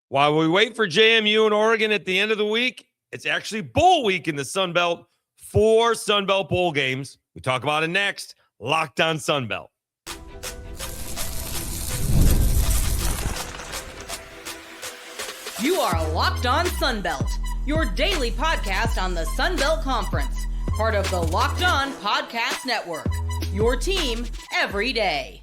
While we wait for JMU and Oregon at the end of the week, it's actually bowl week in the Sun Belt. 4 Sun Belt bowl games. We talk about it next. Locked on Sun Belt. You are Locked on Sun Belt, your daily podcast on the Sun Belt Conference, part of the Locked On Podcast Network. Your team every day.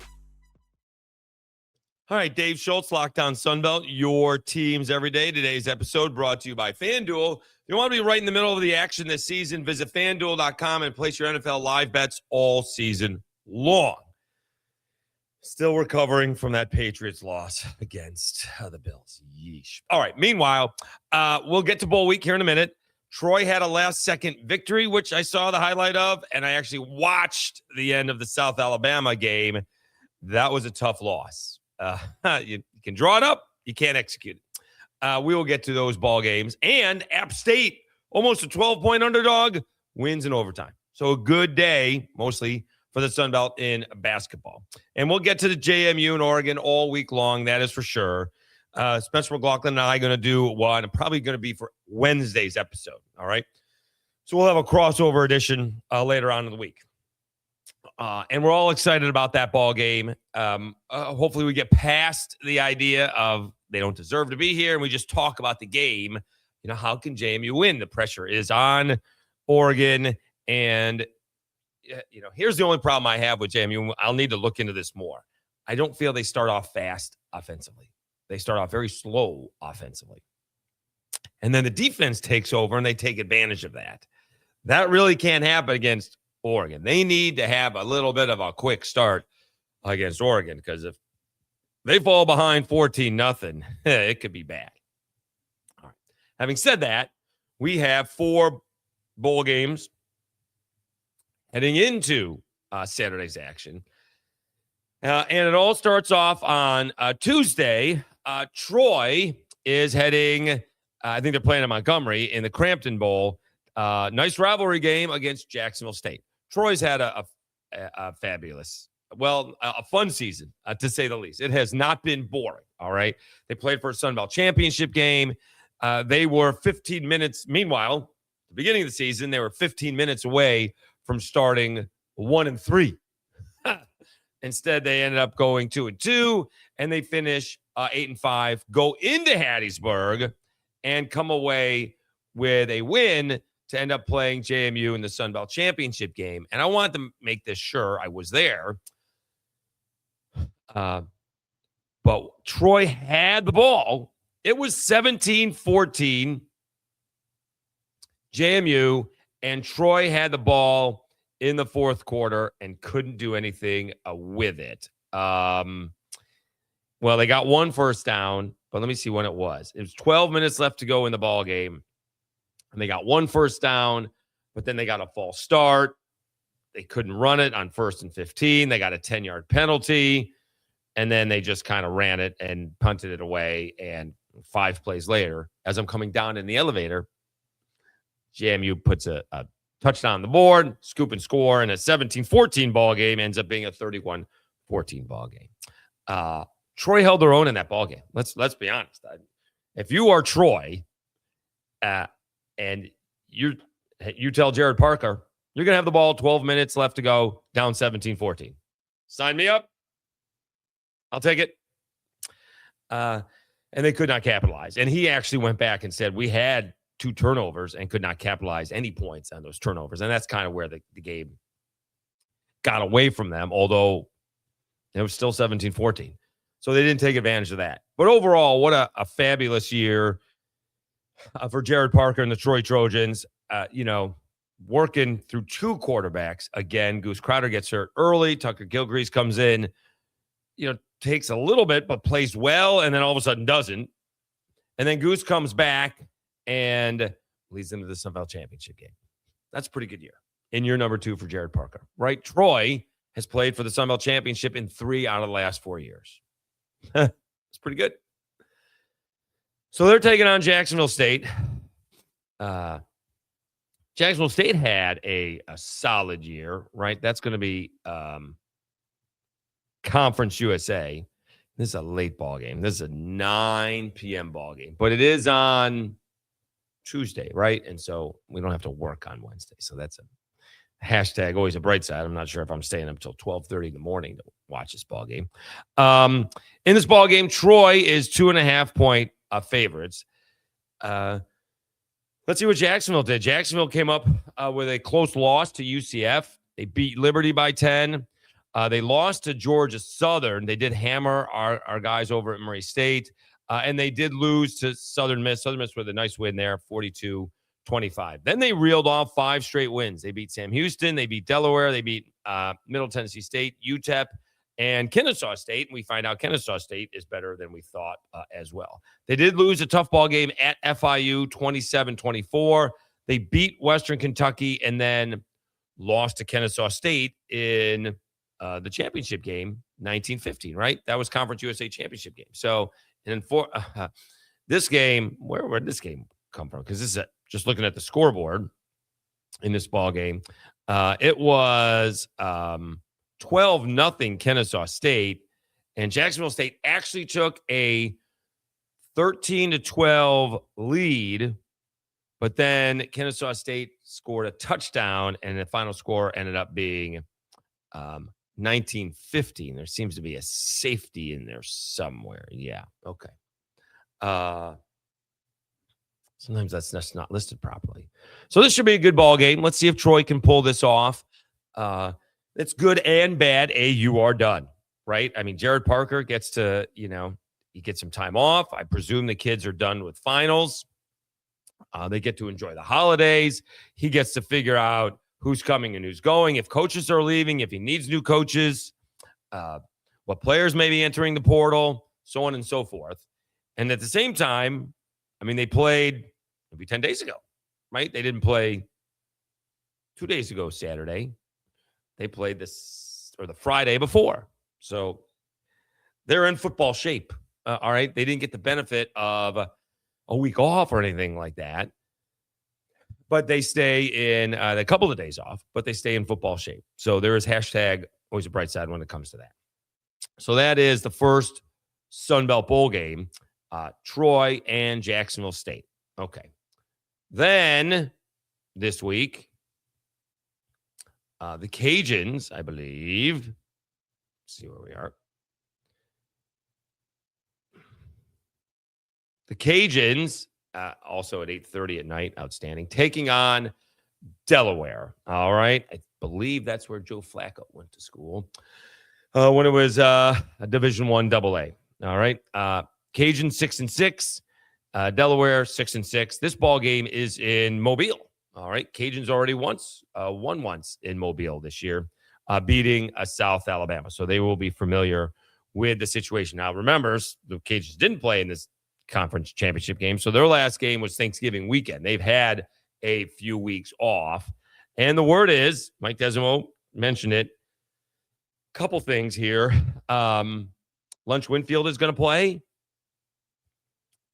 All right, Dave Schultz, Locked on Sun Belt, your teams every day. Today's episode brought to you by FanDuel. If you want to be right in the middle of the action this season, visit FanDuel.com and place your NFL live bets all season long. Still recovering from that Patriots loss against the Bills. Yeesh. All right, meanwhile, we'll get to bowl week here in a minute. Troy had a last-second victory, which I saw the highlight of, and I actually watched the end of the South Alabama game. That was a tough loss. You can draw it up. You can't execute it. We will get to those ball games. And App State, almost a 12-point underdog, wins in overtime. So a good day, mostly for the Sun Belt in basketball. And we'll get to the JMU and Oregon all week long. That is for sure. Spencer McLaughlin and I are going to do one. Probably going to be for Wednesday's episode. All right. So we'll have a crossover edition later on in the week. And we're all excited about that ball game. Hopefully we get past the idea of they don't deserve to be here and we just talk about the game. You know, how can JMU win? The pressure is on Oregon. And, you know, here's the only problem I have with JMU. I'll need to look into this more. I don't feel they start off fast offensively. They start off very slow offensively. And then the defense takes over and they take advantage of that. That really can't happen against Oregon. They need to have a little bit of a quick start against Oregon because if they fall behind 14-0, it could be bad. All right. Having said that, we have 4 bowl games heading into Saturday's action. And it all starts off on Tuesday. Troy is heading, I think they're playing in Montgomery in the Crampton Bowl. Nice rivalry game against Jacksonville State. Troy's had a fabulous, a fun season, to say the least. It has not been boring, all right? They played for a Sun Belt championship game. They were 15 minutes. Meanwhile, at the beginning of the season, they were 15 minutes away from starting 1-3. Instead, they ended up going 2-2, and they finish 8-5, go into Hattiesburg, and come away with a win to end up playing JMU in the Sun Belt Championship game. And I wanted to make this sure I was there. But Troy had the ball. It was 17-14 JMU, and Troy had the ball in the fourth quarter and couldn't do anything with it. Well, they got 1 first down, but let me see when it was. It was 12 minutes left to go in the ball game. And they got 1 first down, but then they got a false start. They couldn't run it on 1st and 15. They got a 10-yard penalty, and then they just kind of ran it and punted it away. And 5 plays later, as I'm coming down in the elevator, JMU puts a touchdown on the board, scoop and score, and a 17-14 ball game ends up being a 31-14 ball game. Troy held their own in that ball game. Let's be honest. If you are Troy, and you tell Jared Parker, you're going to have the ball 12 minutes left to go, down 17-14. Sign me up. I'll take it. And they could not capitalize. And he actually went back and said, we had 2 turnovers and could not capitalize any points on those turnovers. And that's kind of where the game got away from them, although it was still 17-14. So they didn't take advantage of that. But overall, what a fabulous year for Jared Parker and the Troy Trojans. Working through 2 quarterbacks. Again, Goose Crowder gets hurt early. Tucker Gilcrease comes in, takes a little bit, but plays well, and then all of a sudden doesn't. And then Goose comes back and leads them to the Sun Belt Championship game. That's a pretty good year. In year number 2 for Jared Parker, right? Troy has played for the Sun Belt Championship in 3 out of the last 4 years. It's pretty good. So they're taking on Jacksonville State. Jacksonville State had a solid year, right? That's going to be Conference USA. This is a late ball game. This is a 9 p.m. ball game, but it is on Tuesday, right? And so we don't have to work on Wednesday. So that's a hashtag always a bright side. I'm not sure if I'm staying up till 12:30 in the morning to watch this ball game. In this ball game, Troy is 2.5-point favorites. Let's see what Jacksonville did. Jacksonville came up with a close loss to UCF. They beat Liberty by 10. They lost to Georgia Southern. They did hammer our guys over at Murray State. And they did lose to Southern Miss. Southern Miss with a nice win there, 42-25. Then they reeled off 5 straight wins. They beat Sam Houston. They beat Delaware. They beat Middle Tennessee State, UTEP, and Kennesaw State. And we find out Kennesaw State is better than we thought as well. They did lose a tough ball game at FIU, 27-24. They beat Western Kentucky and then lost to Kennesaw State in the championship game, 1915, right? That was Conference USA championship game. So, and for this game, where did this game come from? Because this is just looking at the scoreboard in this ball game. It was 12-0 Kennesaw State, and Jacksonville State actually took a 13-12 lead, but then Kennesaw State scored a touchdown, and the final score ended up being 19-15. There seems to be a safety in there somewhere. Yeah. Okay. Sometimes that's just not listed properly. So this should be a good ball game. Let's see if Troy can pull this off. It's good and bad. You are done, right? I mean, Jared Parker gets to, he gets some time off. I presume the kids are done with finals. They get to enjoy the holidays. He gets to figure out who's coming and who's going, if coaches are leaving, if he needs new coaches, what players may be entering the portal, so on and so forth. And at the same time, I mean, they played maybe 10 days ago, right? They didn't play 2 days ago, Saturday. They played the Friday before. So they're in football shape, all right? They didn't get the benefit of a week off or anything like that. But they stay in a couple of days off, but they stay in football shape. So there is hashtag always a bright side when it comes to that. So that is the first Sun Belt Bowl game, Troy and Jacksonville State. Okay. Then this week, the Cajuns, I believe, let's see where we are. The Cajuns, also at 8:30 at night, outstanding, taking on Delaware. All right. I believe that's where Joe Flacco went to school when it was a Division I AA. All right. Cajun 6-6, Delaware 6-6. This ball game is in Mobile. All right. Cajuns already won once in Mobile this year, beating South Alabama. So they will be familiar with the situation. Now, remember, the Cajuns didn't play in this conference championship game. So their last game was Thanksgiving weekend. They've had a few weeks off. And the word is, Mike Desimo mentioned it, couple things here. Lunch Winfield is going to play.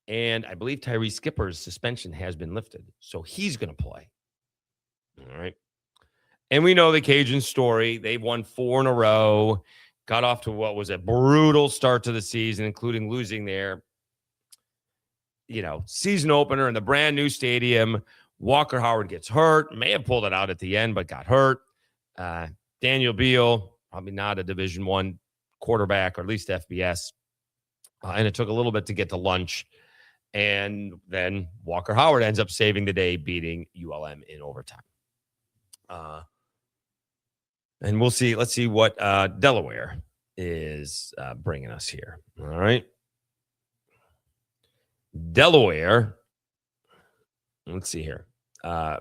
And I believe Tyree Skipper's suspension has been lifted. So he's going to play. All right. And we know the Cajun story. They've won 4 in a row. Got off to what was a brutal start to the season, including losing their season opener in the brand new stadium. Walker Howard gets hurt, may have pulled it out at the end, but got hurt. Daniel Beal, probably not a Division I quarterback, or at least FBS. And it took a little bit to get to lunch. And then Walker Howard ends up saving the day, beating ULM in overtime. And we'll see. Let's see what Delaware is bringing us here. All right. Delaware, let's see here,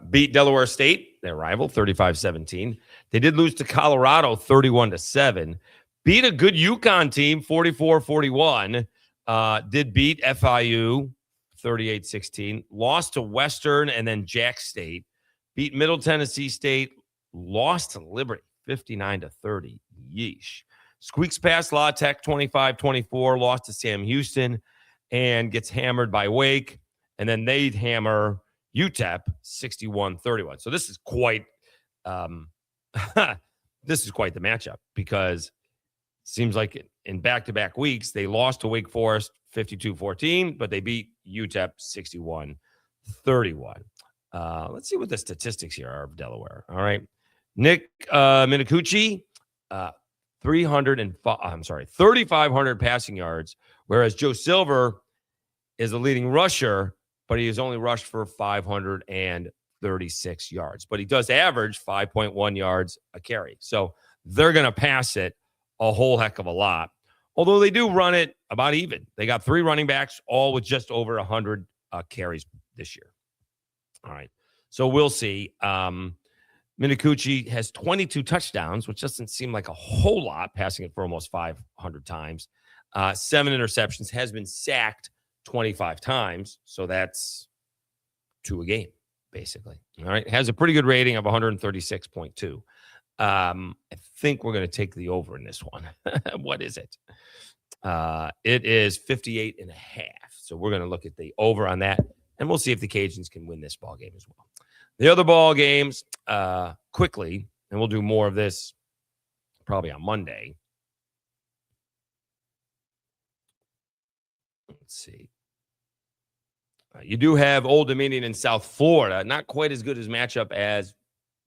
beat Delaware State, their rival, 35-17. They did lose to Colorado, 31-7. Beat a good UConn team, 44-41. Did beat FIU, 38-16. Lost to Western and then Jack State. Beat Middle Tennessee State. Lost to Liberty, 59-30. Yeesh. Squeaks past La Tech, 25-24. Lost to Sam Houston and gets hammered by Wake. And then they hammer UTEP 61-31. So this is quite the matchup, because Seems like in back-to-back weeks, they lost to Wake Forest 52-14, but they beat UTEP 61-31. Let's see what the statistics here are of Delaware. All right. Nick Minicucci, 3,500 passing yards, whereas Joe Silver is the leading rusher, but he has only rushed for 536 yards. But he does average 5.1 yards a carry. So they're going to pass it a whole heck of a lot, although they do run it about even. They got 3 running backs, all with just over 100 carries this year. All right. So we'll see. Minicucci has 22 touchdowns, which doesn't seem like a whole lot, passing it for almost 500 times. 7 interceptions, has been sacked 25 times. So that's 2 a game, basically. All right. Has a pretty good rating of 136.2. I think we're going to take the over in this one. What is it? It is 58.5. So we're going to look at the over on that, and we'll see if the Cajuns can win this ball game as well. The other ball games, quickly, and we'll do more of this probably on Monday. Let's see. You do have Old Dominion in South Florida. Not quite as good as matchup as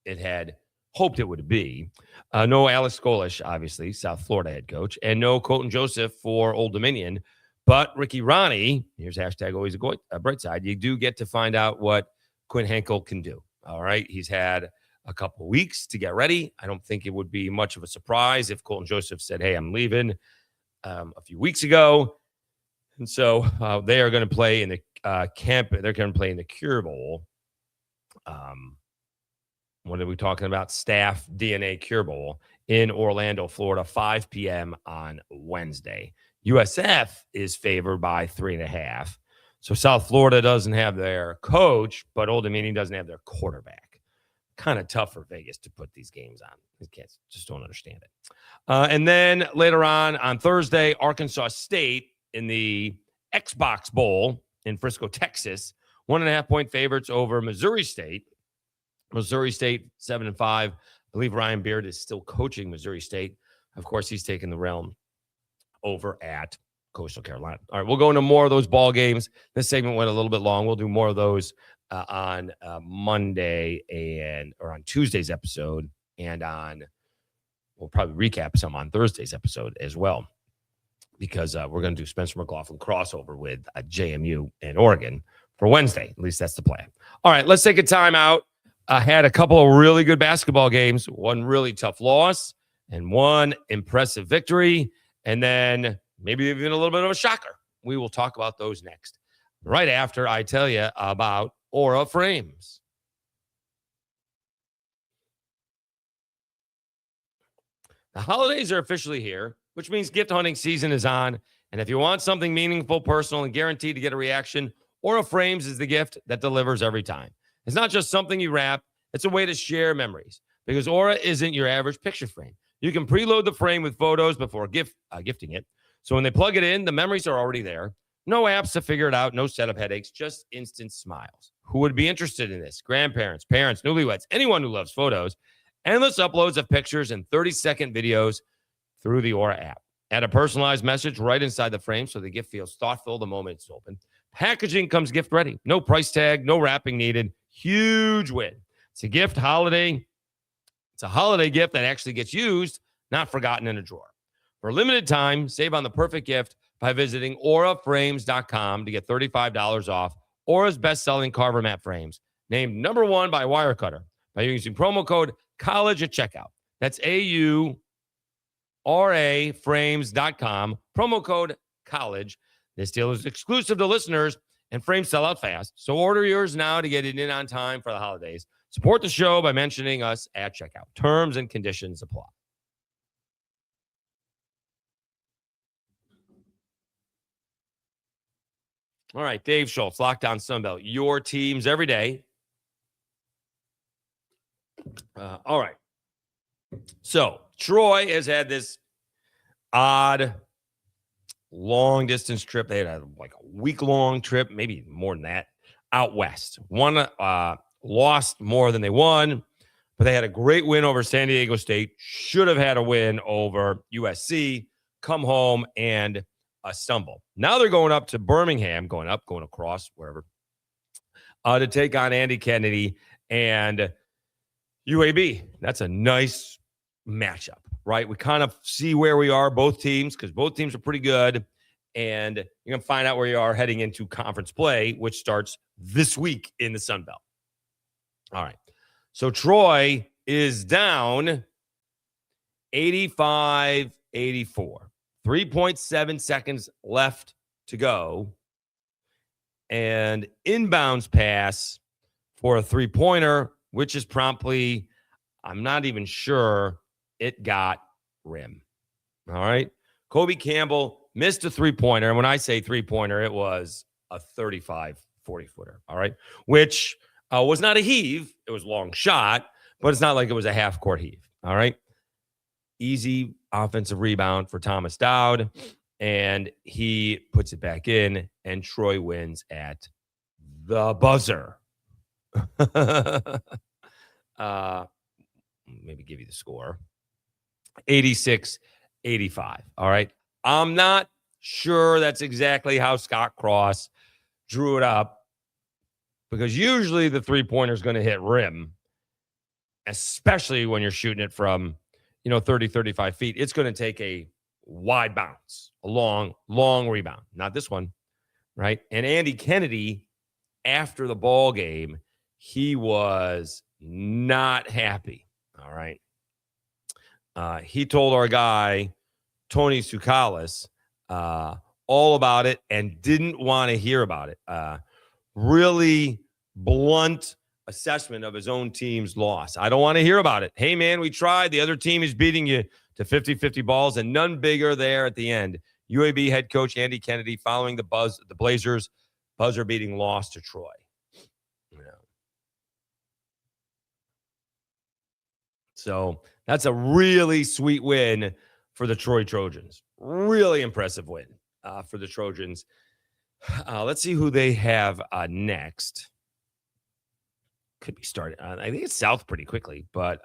it had hoped it would be. No Alex Golish, obviously, South Florida head coach, and no Colton Joseph for Old Dominion. But Ricky Ronnie, here's hashtag always a bright side, you do get to find out what Quinn Henkel can do. All right. He's had a couple weeks to get ready. I don't think it would be much of a surprise if Colton Joseph said, hey, I'm leaving a few weeks ago. And so they are going to play in the camp. They're going to play in the Cure Bowl. What are we talking about? Staff DNA Cure Bowl in Orlando, Florida, 5 p.m. on Wednesday. USF is favored by 3.5. So South Florida doesn't have their coach, but Old Dominion doesn't have their quarterback. Kind of tough for Vegas to put these games on. These kids just don't understand it. And then later on Thursday, Arkansas State in the Xbox Bowl in Frisco, Texas, 1.5-point favorites over Missouri State. Missouri State 7-5. I believe Ryan Beard is still coaching Missouri State. Of course, he's taken the realm over at Coastal Carolina. All right, we'll go into more of those ball games. This segment went a little bit long. We'll do more of those on Monday or on Tuesday's episode, and we'll probably recap some on Thursday's episode as well, because we're going to do Spencer McLaughlin crossover with JMU and Oregon for Wednesday. At least that's the plan. All right, let's take a time out. I had a couple of really good basketball games, one really tough loss and one impressive victory, and then maybe even a little bit of a shocker. We will talk about those next, right after I tell you about Aura Frames. The holidays are officially here, which means gift hunting season is on. And if you want something meaningful, personal, and guaranteed to get a reaction, Aura Frames is the gift that delivers every time. It's not just something you wrap. It's a way to share memories, because Aura isn't your average picture frame. You can preload the frame with photos before gifting it. So when they plug it in, the memories are already there. No apps to figure it out, no setup headaches, just instant smiles. Who would be interested in this? Grandparents, parents, newlyweds, anyone who loves photos. Endless uploads of pictures and 30-second videos through the Aura app. Add a personalized message right inside the frame so the gift feels thoughtful the moment it's open. Packaging comes gift ready. No price tag, no wrapping needed. Huge win. It's a gift holiday. It's a holiday gift that actually gets used, not forgotten in a drawer. For a limited time, save on the perfect gift by visiting auraframes.com to get $35 off Aura's best-selling Carver mat frames, named number 1 by Wirecutter, by using promo code COLLEGE at checkout. That's auraframes.com, promo code COLLEGE. This deal is exclusive to listeners, and frames sell out fast. So order yours now to get it in on time for the holidays. Support the show by mentioning us at checkout. Terms and conditions apply. All right, Dave Schultz, Lockdown Sunbelt, your teams every day. All right. So Troy has had this odd long-distance trip. They had like a week-long trip, maybe more than that, out west. One lost more than they won, but they had a great win over San Diego State. Should have had a win over USC, come home and stumble. Now they're going up to Birmingham, going across, wherever, to take on Andy Kennedy and UAB. That's a nice matchup, right? We kind of see where we are, both teams, because both teams are pretty good. And you're going to find out where you are heading into conference play, which starts this week in the Sun Belt. All right. So Troy is down 85-84. 3.7 seconds left to go. And inbounds pass for a three-pointer, which is promptly, I'm not even sure it got rim. All right. Kobe Campbell missed a three-pointer. And when I say three-pointer, it was a 35, 40-footer. All right. Which was not a heave. It was a long shot, but it's not like it was a half-court heave. All right. Easy offensive rebound for Thomas Dowd. And he puts it back in, and Troy wins at the buzzer. Maybe give you the score. 86-85. All right. I'm not sure that's exactly how Scott Cross drew it up, because usually the three-pointer is going to hit rim, especially when you're shooting it from, 30, 35 feet. It's going to take a wide bounce, a long, long rebound. Not this one, right? And Andy Kennedy, after the ball game, he was not happy. All right. He told our guy, Tony Tsoukalis, all about it and didn't want to hear about it. Really blunt assessment of his own team's loss. I don't want to hear about it. Hey, man, we tried. The other team is beating you to 50-50 balls, and none bigger there at the end. UAB head coach Andy Kennedy following the Blazers buzzer-beating loss to Troy. So that's a really sweet win for the Troy Trojans. Really impressive win for the Trojans. Let's see who they have next. Could be started. I think it's south pretty quickly, but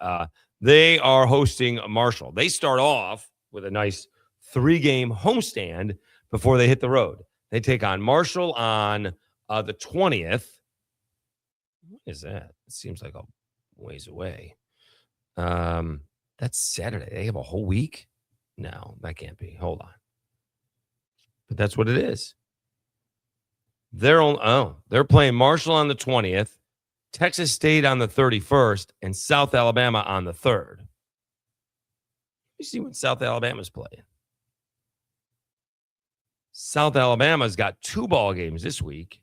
they are hosting Marshall. They start off with a nice 3-game homestand before they hit the road. They take on Marshall on the 20th. What is that? It seems like a ways away. That's Saturday. They have a whole week? No, that can't be. Hold on. But that's what it is. They're playing Marshall on the 20th, Texas State on the 31st, and South Alabama on the 3rd. Let me see what South Alabama's playing. South Alabama's got 2 ball games this week.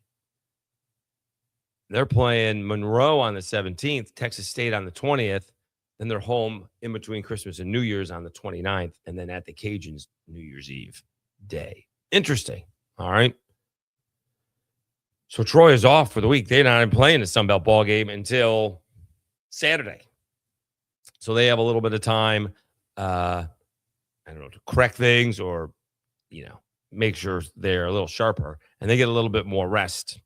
They're playing Monroe on the 17th, Texas State on the 20th. Then they're home in between Christmas and New Year's on the 29th, and then at the Cajuns New Year's Eve day. Interesting. All right. So Troy is off for the week. They're not even playing the Sun Belt ball game until Saturday. So they have a little bit of time, to correct things or, make sure they're a little sharper, and they get a little bit more rest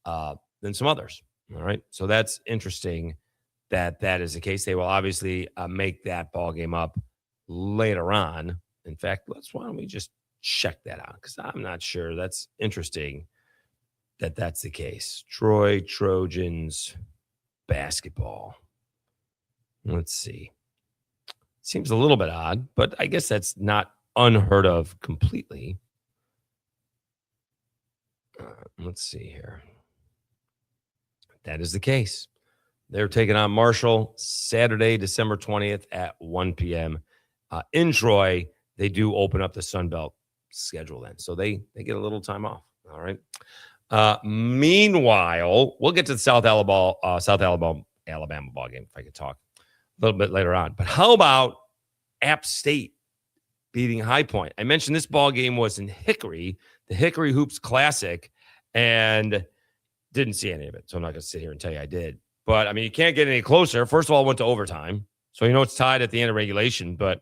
than some others. All right. So that's interesting that is the case. They will obviously make that ball game up later on. In fact, why don't we just check that out? Because I'm not sure. That's interesting that's the case. Troy Trojans basketball. Let's see. Seems a little bit odd, but I guess that's not unheard of completely. Let's see here. That is the case. They're taking on Marshall Saturday, December 20th at 1 p.m. In Troy. They do open up the Sun Belt schedule then. So they get a little time off. All right. Meanwhile, we'll get to the South Alabama ball game if I could talk a little bit later on. But how about App State beating High Point? I mentioned this ball game was in Hickory, the Hickory Hoops Classic, and didn't see any of it. So I'm not going to sit here and tell you I did. But, you can't get any closer. First of all, it went to overtime. So, it's tied at the end of regulation. But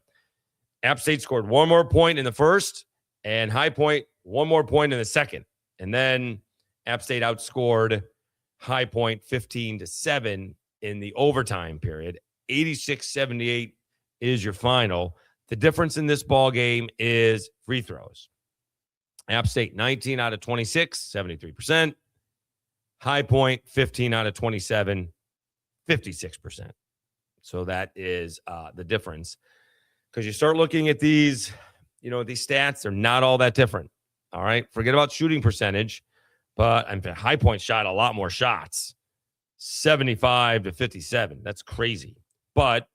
App State scored one more point in the first, and High Point one more point in the second. And then App State outscored High Point 15-7 in the overtime period. 86-78 is your final. The difference in this ball game is free throws. App State, 19 out of 26, 73%. High Point, 15 out of 27, 56%. So that is the difference. Because you start looking at these, these stats, they're not all that different. All right. Forget about shooting percentage, but High Point shot a lot more shots, 75 to 57. That's crazy. But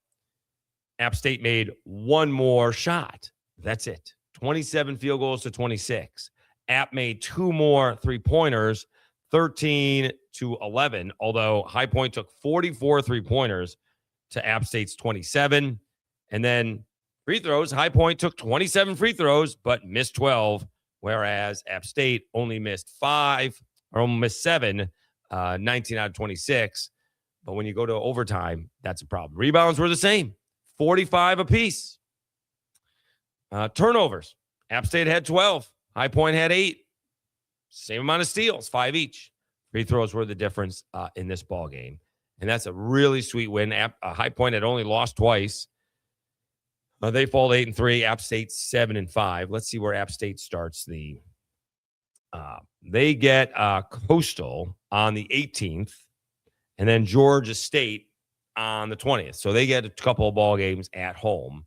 App State made one more shot. That's it. 27 field goals to 26. App made two more three-pointers, 13 to 11, although High Point took 44 three-pointers to App State's 27. And then free throws, High Point took 27 free throws, but missed 12, whereas App State only missed 7, 19 out of 26. But when you go to overtime, that's a problem. Rebounds were the same, 45 apiece. Turnovers, App State had 12. High Point had 8. Same amount of steals, 5 each. Free throws were the difference in this ball game. And that's a really sweet win. High Point had only lost twice. They fall 8-3. App State 7-5. Let's see where App State starts. They get Coastal on the 18th, and then Georgia State on the 20th. So they get a couple of ball games at home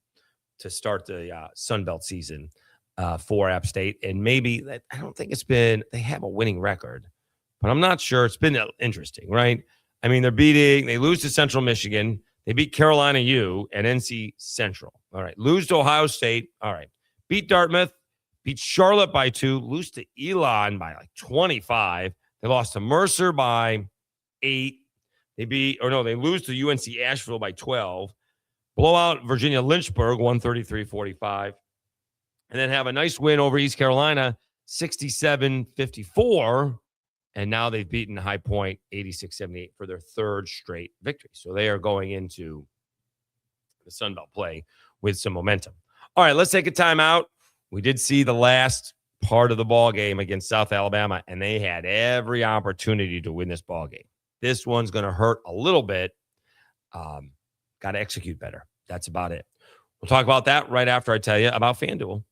to start the Sun Belt season for App State. And maybe, I don't think they have a winning record, but I'm not sure. It's been interesting, right? I mean, they lose to Central Michigan. They beat Carolina U and NC Central. All right. Lose to Ohio State. All right. Beat Dartmouth. Beat Charlotte by 2. Lose to Elon by 25. They lost to Mercer by 8. They lose to UNC Asheville by 12. Blow out Virginia Lynchburg, 133-45. And then have a nice win over East Carolina, 67-54. And now they've beaten High Point 86-78 for their third straight victory. So they are going into the Sun Belt play with some momentum. All right, let's take a timeout. We did see the last part of the ball game against South Alabama, and they had every opportunity to win this ball game. This one's going to hurt a little bit. Got to execute better. That's about it. We'll talk about that right after I tell you about FanDuel.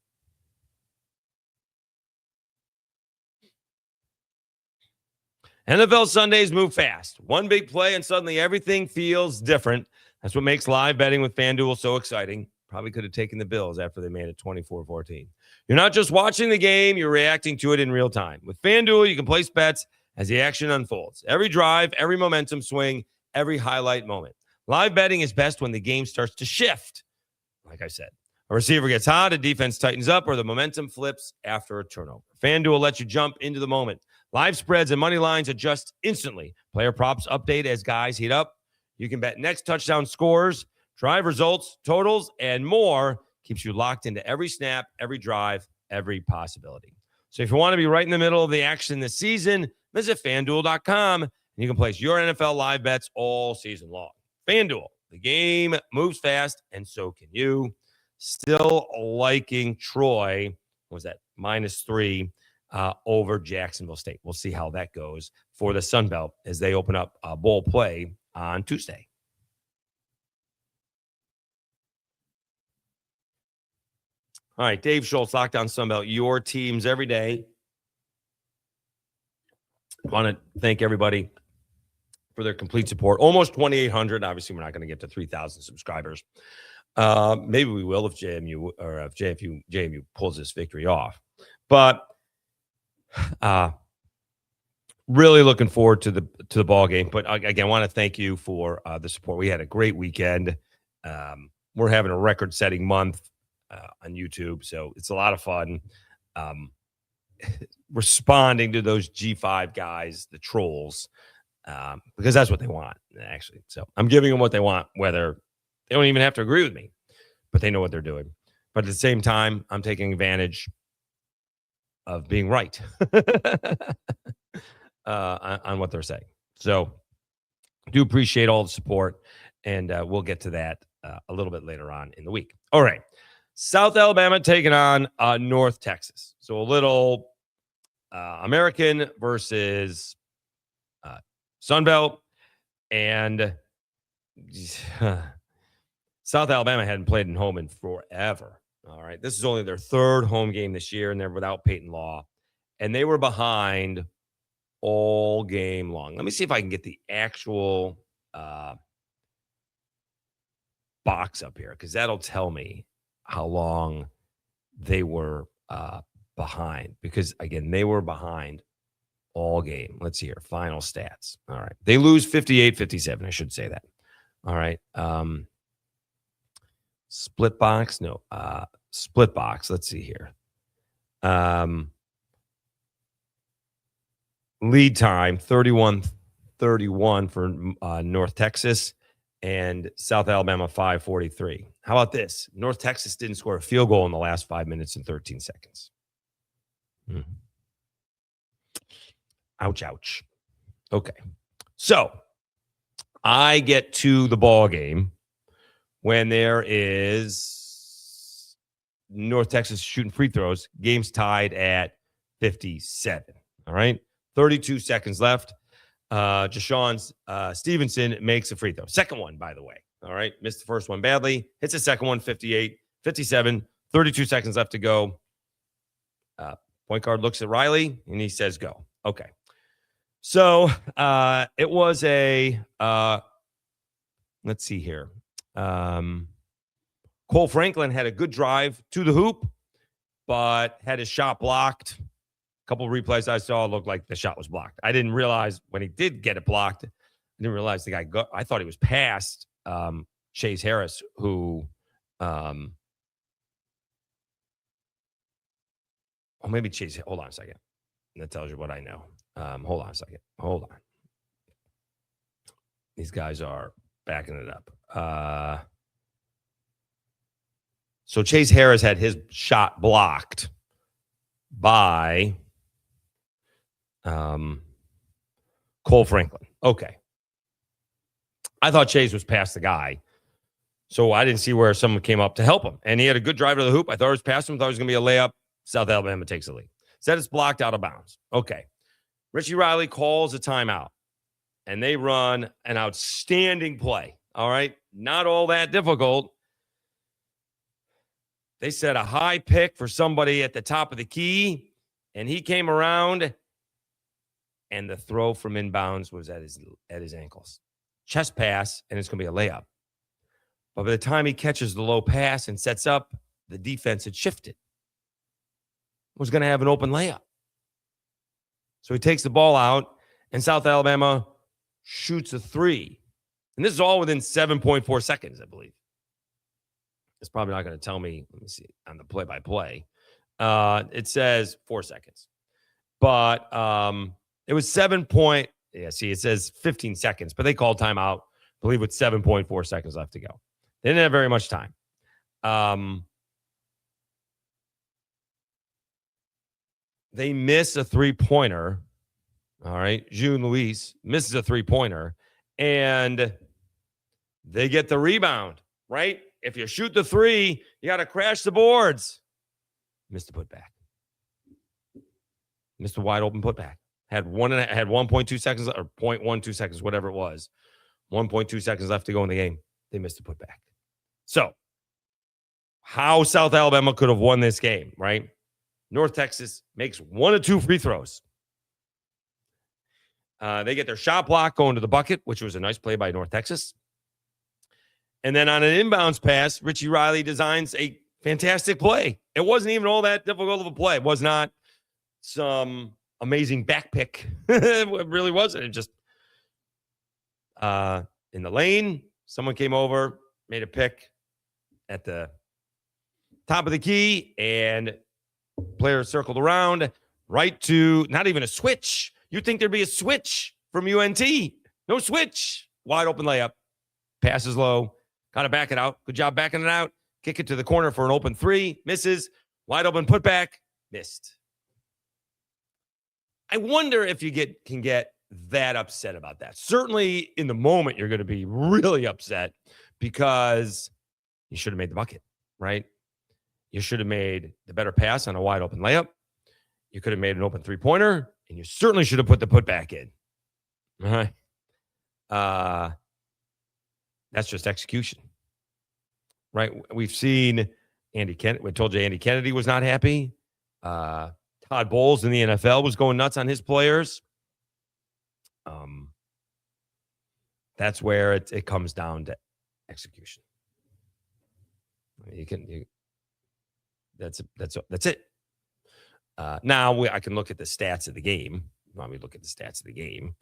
NFL Sundays move fast. One big play and suddenly everything feels different. That's what makes live betting with FanDuel so exciting. Probably could have taken the Bills after they made it 24-14. You're not just watching the game, you're reacting to it in real time. With FanDuel, you can place bets as the action unfolds. Every drive, every momentum swing, every highlight moment. Live betting is best when the game starts to shift. Like I said, a receiver gets hot, a defense tightens up, or the momentum flips after a turnover. FanDuel lets you jump into the moment. Live spreads and money lines adjust instantly. Player props update as guys heat up. You can bet next touchdown scores, drive results, totals, and more. Keeps you locked into every snap, every drive, every possibility. So if you want to be right in the middle of the action this season, visit FanDuel.com, and you can place your NFL live bets all season long. FanDuel, the game moves fast, and so can you. Still liking Troy. What was that? -3 over Jacksonville State. We'll see how that goes for the Sun Belt as they open up bowl play on Tuesday. All right, Dave Schultz, Lockdown Sun Belt, your teams every day. I want to thank everybody for their complete support. Almost 2,800. Obviously, we're not going to get to 3,000 subscribers. Maybe we will if JMU pulls this victory off. But really looking forward to the ball game. But again, I want to thank you for the support. We had a great weekend. We're having a record-setting month on YouTube, so it's a lot of fun. Responding to those G5 guys, the trolls, because that's what they want, actually. So I'm giving them what they want, whether they don't even have to agree with me, but they know what they're doing. But at the same time, I'm taking advantage of being right on what they're saying. So do appreciate all the support, and we'll get to that a little bit later on in the week. All right. South Alabama taking on North Texas. So a little American versus Sun Belt. And South Alabama hadn't played in home in forever. All right. This is only their third home game this year, and they're without Peyton Law. And they were behind all game long. Let me see if I can get the actual box up here, because that'll tell me how long they were behind. Because, again, they were behind all game. Let's see here. Final stats. All right. They lose 58-57. I should say that. All right. Split box? No. Split box. Let's see here. Lead time, 31-31 for North Texas, and South Alabama 5:43. How about this? North Texas didn't score a field goal in the last 5 minutes and 13 seconds. Ouch, ouch. Okay. So I get to the ball game when there is North Texas shooting free throws. Game's tied at 57. All right. 32 seconds left. Jashawn Stevenson makes a free throw. Second one, by the way. All right. Missed the first one badly. Hits the second one, 58, 57, 32 seconds left to go. Point guard looks at Riley and he says, go. Okay. So it was a, let's see here. Cole Franklin had a good drive to the hoop, but had his shot blocked. A couple of replays I saw looked like the shot was blocked. I didn't realize when he did get it blocked, I didn't realize the guy I thought he was past Chase Harris, who, maybe Chase. Hold on a second. That tells you what I know. Hold on a second. Hold on. These guys are backing it up. So Chase Harris had his shot blocked by Cole Franklin. Okay. I thought Chase was past the guy, so I didn't see where someone came up to help him. And he had a good drive to the hoop. I thought it was past him. Thought it was going to be a layup. South Alabama takes the lead. Said it's blocked out of bounds. Okay. Richie Riley calls a timeout, and they run an outstanding play. All right. Not all that difficult. They set a high pick for somebody at the top of the key, and he came around, and the throw from inbounds was at his ankles. Chest pass, and it's going to be a layup. But by the time he catches the low pass and sets up, the defense had shifted. Was going to have an open layup. So he takes the ball out, and South Alabama shoots a three. And this is all within 7.4 seconds, I believe. It's probably not going to tell me, let me see, on the play-by-play. It says 4 seconds. But it was it says 15 seconds, but they called timeout, I believe, with 7.4 seconds left to go. They didn't have very much time. They miss a three-pointer. All right. June Luis misses a three-pointer, and they get the rebound, right? If you shoot the three, you got to crash the boards. Missed the putback. Missed a wide open putback. Had 1.2 seconds or 0.12 seconds, whatever it was. 1.2 seconds left to go in the game. They missed the putback. So, how South Alabama could have won this game, right? North Texas makes 1 of 2 free throws. They get their shot block going to the bucket, which was a nice play by North Texas. And then on an inbounds pass, Richie Riley designs a fantastic play. It wasn't even all that difficult of a play. It was not some amazing back pick. It really wasn't. It just in the lane, someone came over, made a pick at the top of the key, and players circled around right to not even a switch. You'd think there'd be a switch from UNT. No switch. Wide open layup. Passes low. Kind of back it out. Good job backing it out. Kick it to the corner for an open three. Misses. Wide open putback. Missed. I wonder if you can get that upset about that. Certainly in the moment, you're going to be really upset because you should have made the bucket, right? You should have made the better pass on a wide open layup. You could have made an open three-pointer, and you certainly should have put the putback in. All right. That's just execution. right? We've seen Andy Kennedy. We told you Andy Kennedy was not happy. Todd Bowles in the NFL was going nuts on his players. That's where it comes down to execution. That's it. Now I can look at the stats of the game. Let me look at the stats of the game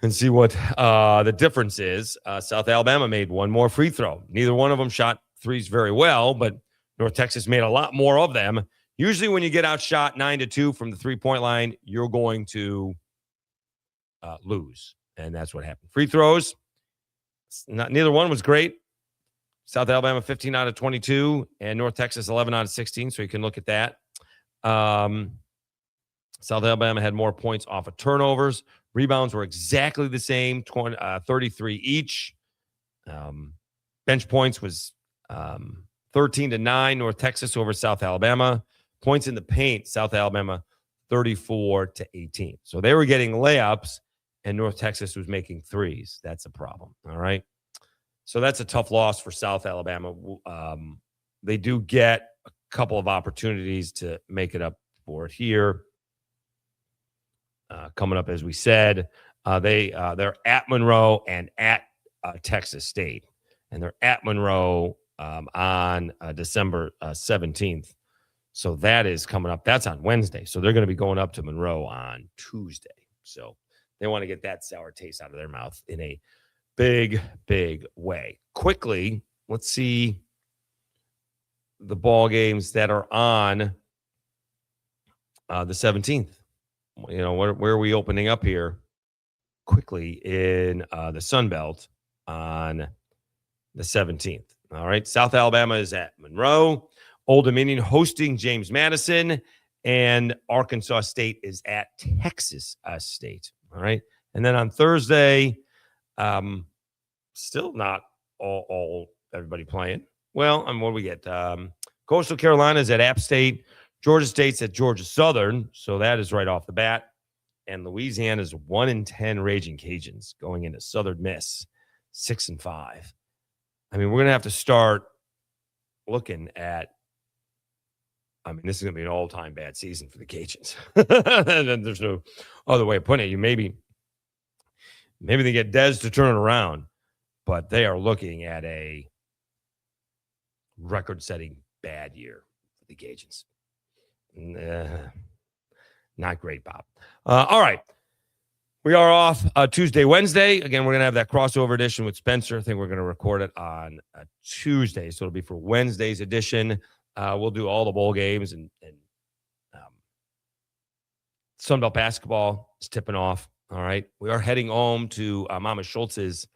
and see what the difference is. South Alabama made one more free throw. Neither one of them shot threes very well, but North Texas made a lot more of them. Usually when you get outshot 9-2 from the three-point line, you're going to lose. And that's what happened. Free throws, neither one was great. South Alabama 15 out of 22 and North Texas 11 out of 16. So you can look at that. South Alabama had more points off of turnovers. Rebounds were exactly the same, 33 each. Bench points was 13-9, North Texas over South Alabama. Points in the paint, South Alabama 34-18. So they were getting layups, and North Texas was making threes. That's a problem, all right? So that's a tough loss for South Alabama. They do get a couple of opportunities to make it up for it here. Coming up, as we said, they're at Monroe and at Texas State. And they're at Monroe on December 17th. So that is coming up. That's on Wednesday. So they're going to be going up to Monroe on Tuesday. So they want to get that sour taste out of their mouth in a big, big way. Quickly, let's see the ball games that are on the 17th. You know, where are we opening up here quickly in the Sun Belt on the 17th? All right. South Alabama is at Monroe. Old Dominion hosting James Madison. And Arkansas State is at Texas State. All right. And then on Thursday, still not all everybody playing. Well, what do we get? Coastal Carolina is at App State. Georgia State's at Georgia Southern. So that is right off the bat. And Louisiana's 1-10 Raging Cajuns going into Southern Miss, 6-5. I mean, we're going to have to start looking at, this is going to be an all-time bad season for the Cajuns. And there's no other way of putting it. Maybe they get Dez to turn it around, but they are looking at a record-setting bad year for the Cajuns. Not great, Bob. All right. We are off Tuesday, Wednesday. Again, we're going to have that crossover edition with Spencer. I think we're going to record it on Tuesday. So it'll be for Wednesday's edition. We'll do all the bowl games and Sunbelt basketball is tipping off. All right. We are heading home to Mama Schultz's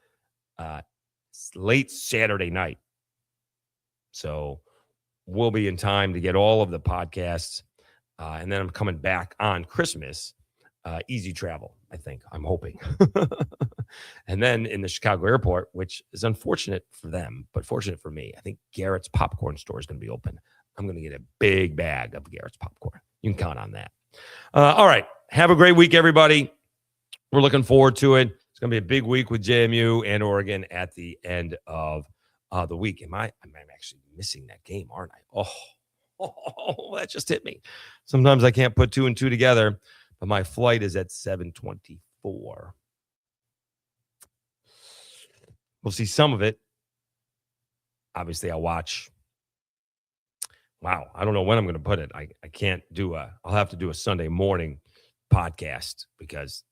late Saturday night. So we'll be in time to get all of the podcasts. And then I'm coming back on Christmas. Easy travel, I think. I'm hoping. And then in the Chicago airport, which is unfortunate for them, but fortunate for me, I think Garrett's popcorn store is going to be open. I'm going to get a big bag of Garrett's popcorn. You can count on that. All right. Have a great week, everybody. We're looking forward to it. It's going to be a big week with JMU and Oregon at the end of the week. I'm actually missing that game, aren't I? Oh, that just hit me. Sometimes I can't put two and two together, but my flight is at 7:24. We'll see some of it. Obviously, I'll watch. Wow, I don't know when I'm going to put it. I can't do I'll have to do a Sunday morning podcast because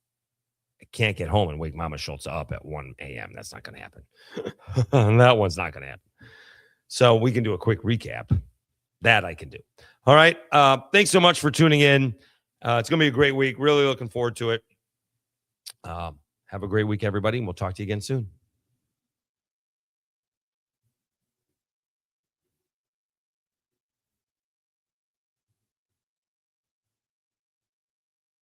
I can't get home and wake Mama Schultz up at 1 a.m. That's not going to happen. That one's not going to happen. So we can do a quick recap. That I can do. All right. Thanks so much for tuning in. It's going to be a great week. Really looking forward to it. Have a great week, everybody. And we'll talk to you again soon.